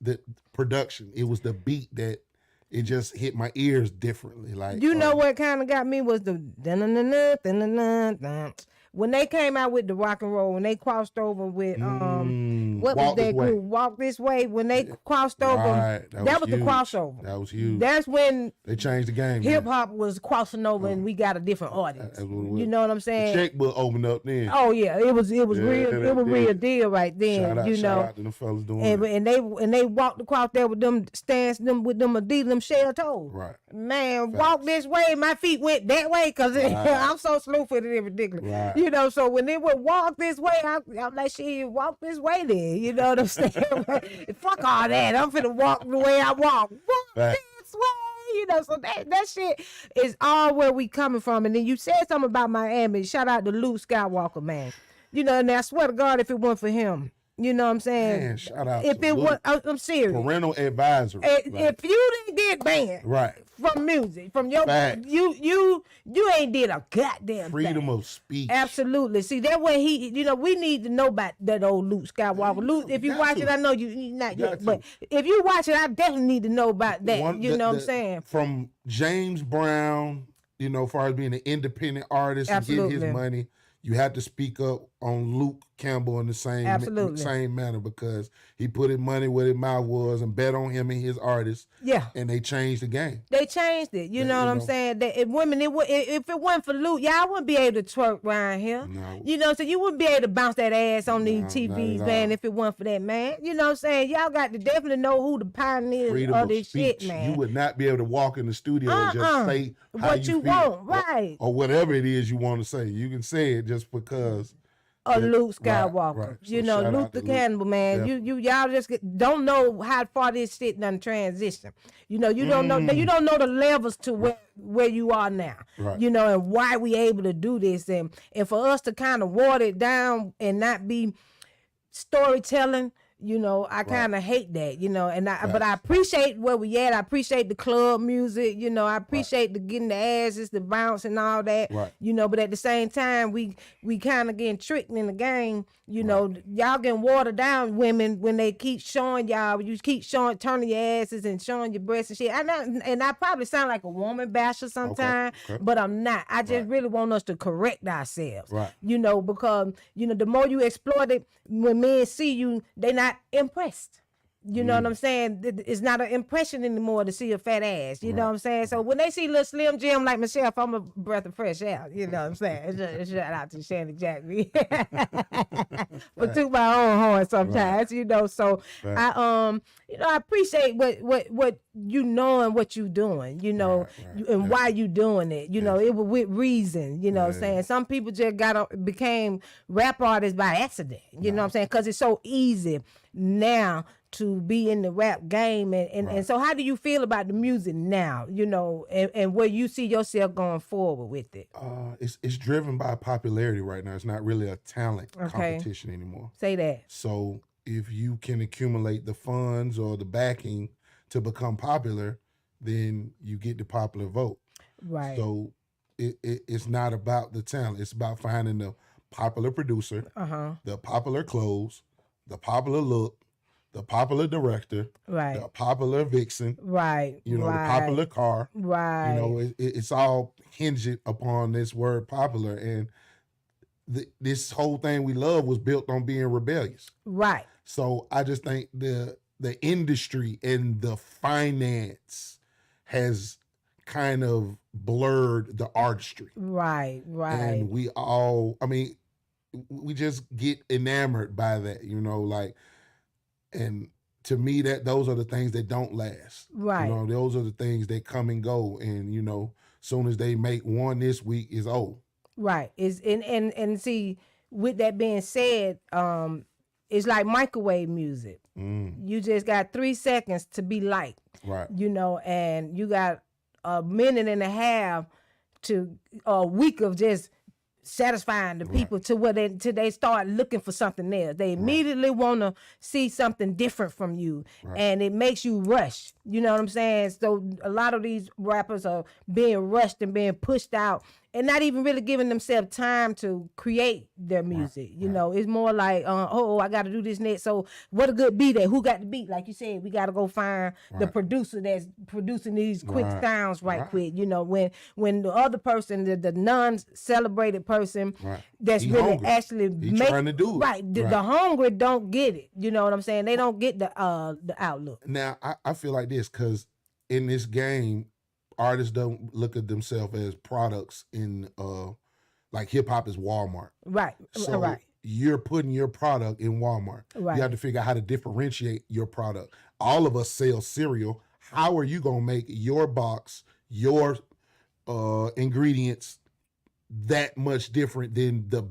the production, it was the beat that it just hit my ears differently. Like you know what kind of got me was the when they came out with the rock and roll, when they crossed over with what was that group? Walk This Way. When they crossed over, that was the crossover. That was huge. That's when they changed the game. Hip hop was crossing over, and we got a different audience. You know what I'm saying? The checkbook opened up then. Oh yeah, it was real. It was real deal right then. Shout out to them fellas doing it. And they walked across there with them stands, with them Adidas, them shell toes. Right. Man, Walk This Way. My feet went that way because I'm so slow-footed and ridiculous. Right. You know, so when they would walk this way, I'm like, shit, walk this way then. You know what I'm saying? Fuck all that. I'm finna walk the way I walk. Walk this way. You know, so that shit is all where we coming from. And then you said something about Miami. Shout out to Luke Skywalker, man. You know, and I swear to God, if it weren't for him, You know what I'm saying? Man, shout out if to it Luke. was, I'm serious. Parental advisory. If you didn't get banned right. from music, from your you ain't did a goddamn freedom thing. of speech. Absolutely. See, that way we need to know about that old Luke Skywalker. Luke, if you watch it, I know you not yet, but if you watch it, I definitely need to know about that. You know what I'm saying? From James Brown, as far as being an independent artist and getting his money, you have to speak up on Luke Campbell in the same manner, because he put his money where his mouth was and bet on him and his artists. Yeah. And they changed the game. They changed it. You know what I'm saying? That if it wasn't for Luke, y'all wouldn't be able to twerk around here. No. So you wouldn't be able to bounce that ass on these TVs, man, if it wasn't for that, man. You know what I'm saying? Y'all got to definitely know who the pioneers of this shit, man. You would not be able to walk in the studio and just say how what you feel, want, right? Or whatever it is you want to say. You can say it just because. Luke Skywalker. Right. So Luke the Cannibal, man. Y'all just don't know how far this shit done transition. You don't know. You don't know the levels to where you are now. Right. And why we able to do this, and for us to kind of water it down and not be storytelling. I kind of hate that, but I appreciate where we at. I appreciate the club music, I appreciate the getting the asses, the bounce and all that, but at the same time, we kind of getting tricked in the game, y'all getting watered down, women, when they keep showing y'all, you keep turning your asses and showing your breasts and shit. And I probably sound like a woman basher sometimes, but I'm not. I just really want us to correct ourselves, because, the more you exploit it, when men see you, they not impressed. You know what I'm saying? It's not an impression anymore to see a fat ass. You know what I'm saying? So when they see little Slim Jim like myself, I'm a breath of fresh air. You know what I'm saying? Shout out to Shanny Jackme. But to my own horn sometimes, So I appreciate what you know and what you doing, and why you doing it. It was with reason. You know what I'm saying? Some people just became rap artists by accident. You know what I'm saying? Because it's so easy now to be in the rap game, and so how do you feel about the music now, and where you see yourself going forward with it? It's driven by popularity right now. It's not really a talent competition anymore. Say that. So if you can accumulate the funds or the backing to become popular, then you get the popular vote. Right. So it's not about the talent. It's about finding the popular producer, the popular clothes, the popular look, the popular director, the popular vixen, the popular car, it's all hinged upon this word popular, and this whole thing we love was built on being rebellious. Right. So I just think the industry and the finance has kind of blurred the artistry. Right. And we just get enamored by that, and to me, those are the things that don't last. Right. Those are the things that come and go, and soon as they make one this week, is old. Right. And see, with that being said, it's like microwave music. You just got 3 seconds to be liked. Right. And you got a minute and a half to a week of just satisfying the people till they start looking for something else. They immediately want to see something different from you, and it makes you rush. You know what I'm saying? So a lot of these rappers are being rushed and being pushed out, and not even really giving themselves time to create their music. It's more like, I got to do this next. So what a good beat at? Who got the beat? Like you said, we got to go find the producer that's producing these quick sounds quick. When the other person, the non-celebrated person that's he really hungry. actually trying to do it. Right. The hungry don't get it. You know what I'm saying? They don't get the outlook. Now, I feel like this, because in this game, artists don't look at themselves as products in like hip hop is Walmart. Right. So you're putting your product in Walmart. Right. You have to figure out how to differentiate your product. All of us sell cereal. How are you going to make your box, your ingredients that much different than the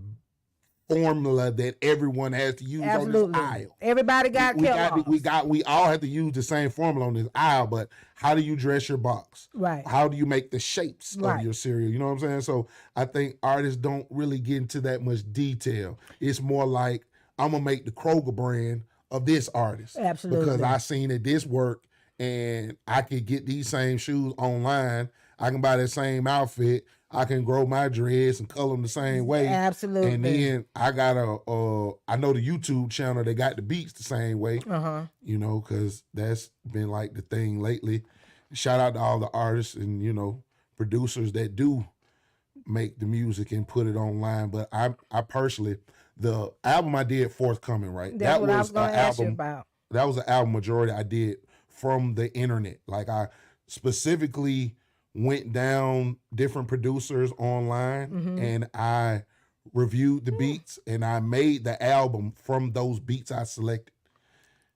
formula that everyone has to use on this aisle? Everybody got we all have to use the same formula on this aisle, but how do you dress your box? Right. How do you make the shapes of your cereal? You know what I'm saying? So I think artists don't really get into that much detail. It's more like I'm gonna make the Kroger brand of this artist. Absolutely. Because I seen that this work, and I could get these same shoes online. I can buy that same outfit. I can grow my dreads and color them the same way. Absolutely. And then I got I know the YouTube channel, they got the beats the same way. You know, because that's been like the thing lately. Shout out to all the artists and, you know, producers that do make the music and put it online. But I personally, the album I did, Forthcoming, right? That's what I was going to ask you about. That was an album majority I did from the internet. Like, I specifically went down different producers online and I reviewed the beats and I made the album from those beats I selected.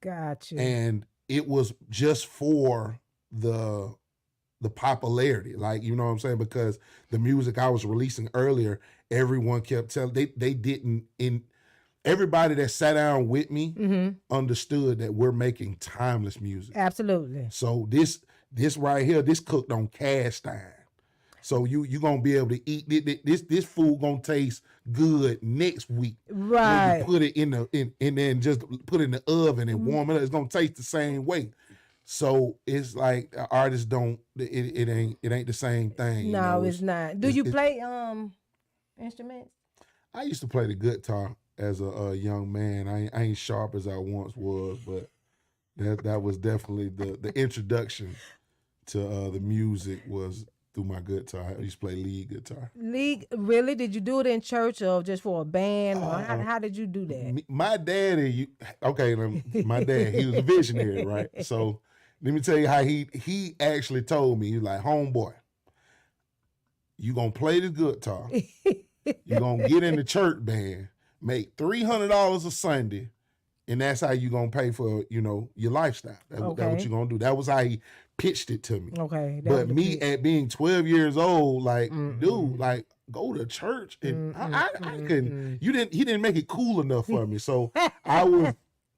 Gotcha. And it was just for the popularity, like, you know what I'm saying? Because the music I was releasing earlier, everyone kept telling, they didn't, everybody that sat down with me understood that we're making timeless music. Absolutely. So this right here, this cooked on cast iron. So you gonna be able to eat this food gonna taste good next week. Right. When you put it and then just put it in the oven and warm it up. It's gonna taste the same way. So it's like artists don't. It ain't the same thing. No, you know? it's not. Do you play instruments? I used to play the guitar as a young man. I ain't sharp as I once was, but that was definitely the introduction to the music was through my guitar. I used to play lead guitar. Lead, really? Did you do it in church or just for a band? Or how did you do that? My daddy, my dad, he was a visionary, right? So let me tell you how he actually told me, he was like, homeboy, you gonna play the guitar, you gonna get in the church band, make $300 a Sunday, and that's how you gonna pay for, you know, your lifestyle. That's what you're gonna do. That was how he pitched it to me. Okay. But me at being 12 years old, like, dude, like, go to church, and I couldn't. He didn't make it cool enough for me, so I was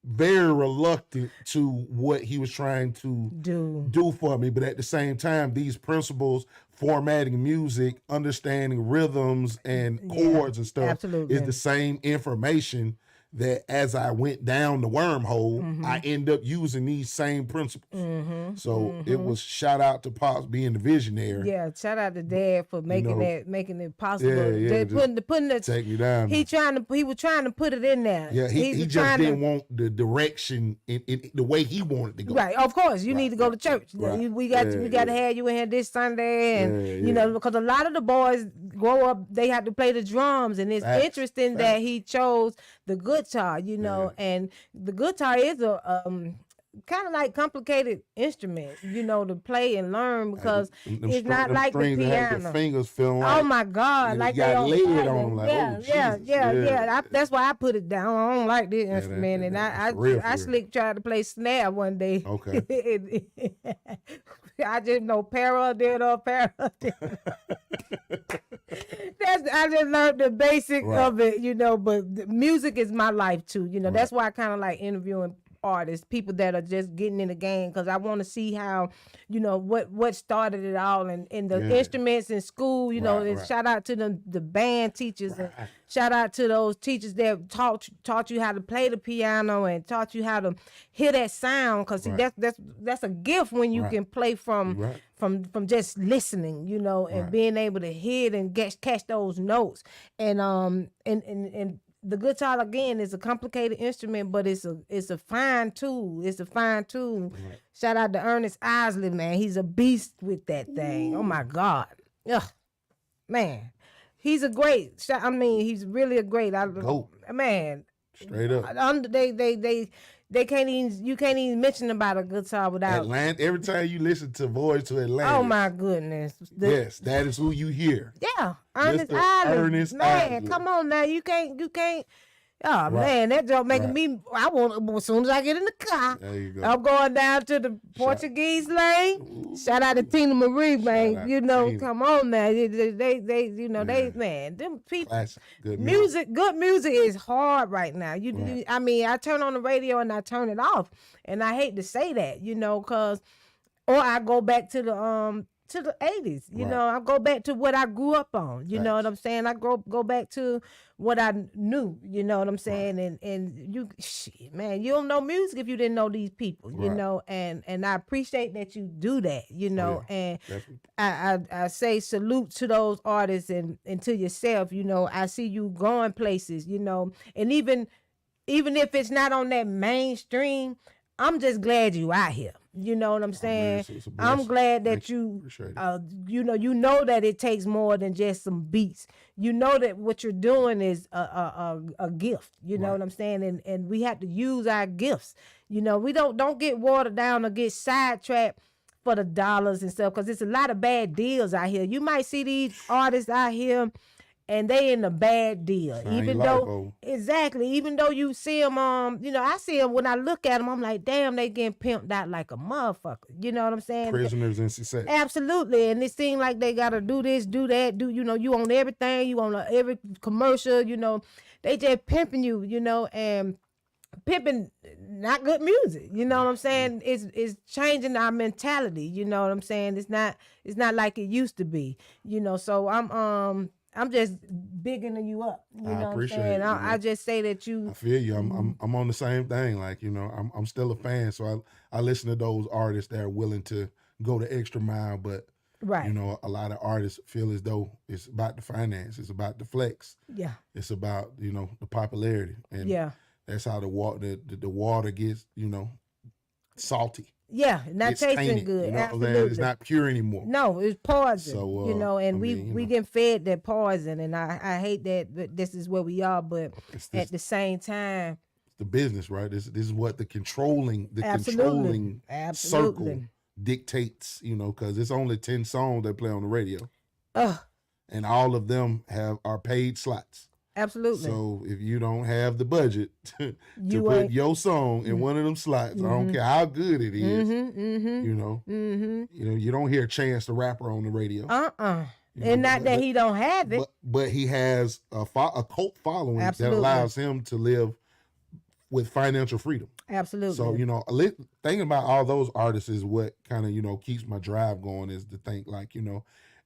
very reluctant to what he was trying to do for me. But at the same time, these principles, formatting music, understanding rhythms and chords and stuff, is the same information that as I went down the wormhole, I end up using these same principles. So it was shout out to Pops being the visionary. Yeah, shout out to Dad for making making it possible. Yeah, putting it, take me down. He was trying to put it in there. Yeah, he just didn't want the direction in the way he wanted to go. Right, of course, you need to go to church. Right. We got to have you in here this Sunday, and you know, because a lot of the boys grow up, they have to play the drums, and it's interesting that he chose the guitar, you know, and the guitar is a kind of like complicated instrument, you know, to play and learn, because it's not like the piano. The fingers feeling like, oh my God, like they got laid on, like, yeah. That's why I put it down. I don't like this instrument, and I slick tried to play snare one day. Okay. I just know paradiddle. I just learned the basic of it, you know. But the music is my life too, you know. That's why I kind of like interviewing artists, people that are just getting in the game, because I want to see how, you know, what started it all, and the instruments in school, you know. And shout out to the band teachers, and shout out to those teachers that taught you how to play the piano and taught you how to hear that sound, because that's a gift when you can play from just listening, you know, and being able to hear it and catch those notes, and the guitar, again, is a complicated instrument, but it's a fine tool. It's a fine tool. Right. Shout out to Ernest Isley, man. He's a beast with that thing. Oh my God. Ugh. Man. He's a great. He's really a great. Man. Straight up. They can't even. You can't even mention about a guitar without Atlanta. Every time you listen to Voice to Atlanta. Oh my goodness. Yes, that is who you hear. Yeah, Ernest Isley. Man, come on now. You can't. Oh man, that joke making me. I want, as soon as I get in the car, there you go. I'm going down to the Portuguese lane. Ooh. Shout out to Tina Marie, man. You know, Tina. Come on now. They you know, man, them people. Classic. Good music is hard right now. I turn on the radio and I turn it off, and I hate to say that, you know, or I go back to to the 80s. You know, I go back to what I grew up on. You know what I'm saying? I go back to what I knew. You know what I'm saying? And you, shit, man, you don't know music if you didn't know these people. You know, and I appreciate that you do that. You know, and I say salute to those artists and to yourself. You know, I see you going places. You know, and even if it's not on that mainstream, I'm just glad you out here. You know what I'm saying? I'm glad that you know that it takes more than just some beats. You know that what you're doing is a gift. You know what I'm saying? And we have to use our gifts. You know, we don't get watered down or get sidetracked for the dollars and stuff, because there's a lot of bad deals out here. You might see these artists out here and they in a bad deal. Even though you see them, you know, I see them when I look at them, I'm like, damn, they getting pimped out like a motherfucker. You know what I'm saying? Prisoners in success. Absolutely. And it seems like they got to do this, do that, you know, you on everything, you on every commercial, you know, they just pimping you know, and pimping not good music. You know what I'm saying? It's changing our mentality. You know what I'm saying? It's not like it used to be, you know, so I'm just bigging you up. You know what I'm saying? I just say that you. I feel you. I'm on the same thing. Like, you know, I'm still a fan. So I listen to those artists that are willing to go the extra mile. But you know, a lot of artists feel as though it's about the finance. It's about the flex. Yeah. It's about, you know, the popularity. And that's how the water gets, you know, salty. Yeah, not tasting tainted, good. You know, absolutely, it's not pure anymore. No, it's poison. So, you know, and we getting fed that poison, and I hate that this is where we are. But at the same time, it's the business, right? This is what the controlling circle dictates. You know, because it's only 10 songs that play on the radio, and all of them are paid slots. Absolutely. So if you don't have the budget to put your song in one of them slots, I don't care how good it is. You know, you don't hear Chance the Rapper on the radio. And not that he don't have it, but he has a cult following that allows him to live with financial freedom. Absolutely. So, you know, thinking about all those artists is what kind of, you know, keeps my drive going, is to think like, you know,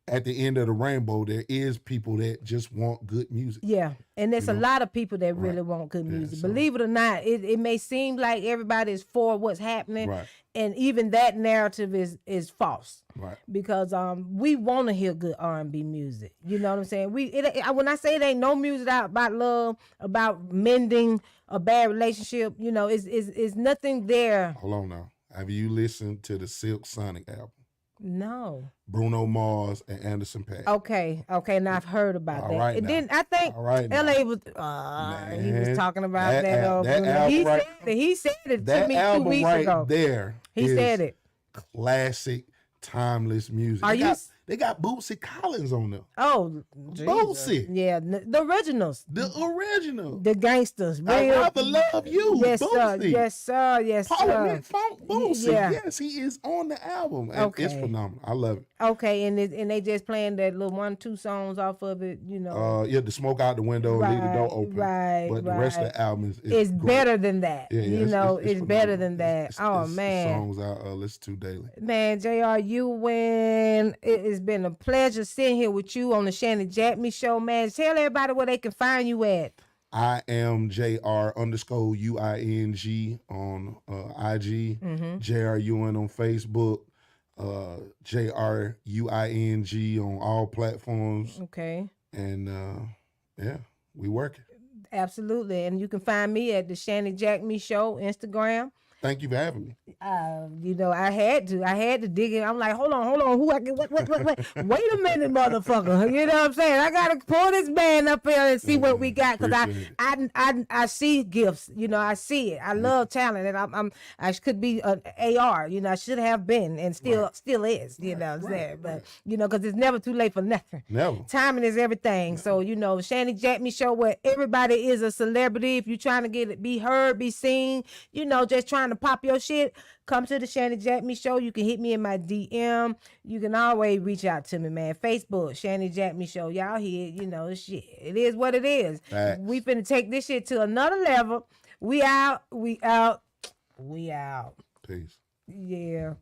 at the end of the rainbow, there is people that just want good music. Yeah, and there's a lot of people that really want good music. So, believe it or not, it may seem like everybody's for what's happening, and even that narrative is false. Right. Because we want to hear good R&B music. You know what I'm saying? When I say it ain't no music out about love, about mending a bad relationship, you know, it's nothing there. Hold on now. Have you listened to the Silk Sonic album? No. Bruno Mars and Anderson .Paak. Okay, and I've heard about that. Right, and then I think LA was he was talking about he said it to me 2 weeks ago. There he said it. Classic, timeless music. They got Bootsy Collins on them. Oh, Bootsy. Yeah, the originals. The original. The gangsters. I rather love you. Yes, Bootsy. sir. Yes, sir. Yes, sir. Funk Bootsy. Yeah. Yes, he is on the album. And it's phenomenal. I love it. Okay, and they just playing that little 1-2 songs off of it, you know. The Smoke Out the Window, Leave the Door Open. Right. But the rest of the album is better than that. Yeah, you know, it's better than that. It's songs I listen to daily. Man, JR Uing, it's been a pleasure sitting here with you on the Shanny Jackme Show, man. Tell everybody where they can find you at. I am JR_UING on IG, JR Uing on Facebook, JR Uing on all platforms. Okay. And we working. Absolutely. And you can find me at the Shanny Jackme Show Instagram. Thank you for having me. You know, I had to dig in. I'm like, hold on. Who I get? What? Wait a minute, motherfucker. You know what I'm saying? I gotta pull this band up here and see what we got, because I see gifts. You know, I see it. I love talent, and I could be an AR. You know, I should have been, and still is. You know what I'm saying? But you know, because it's never too late for nothing. Never. Timing is everything. Never. So you know, Shanny Jackme Show, where everybody is a celebrity. If you're trying to be heard, be seen, you know, just trying to pop your shit, come to the Shanny Jackme Show. You can hit me in my DM. You can always reach out to me, man. Facebook, Shanny Jackme Show. Y'all hear, you know, shit. It is what it is. Thanks. We finna take this shit to another level. We out. Peace. Yeah.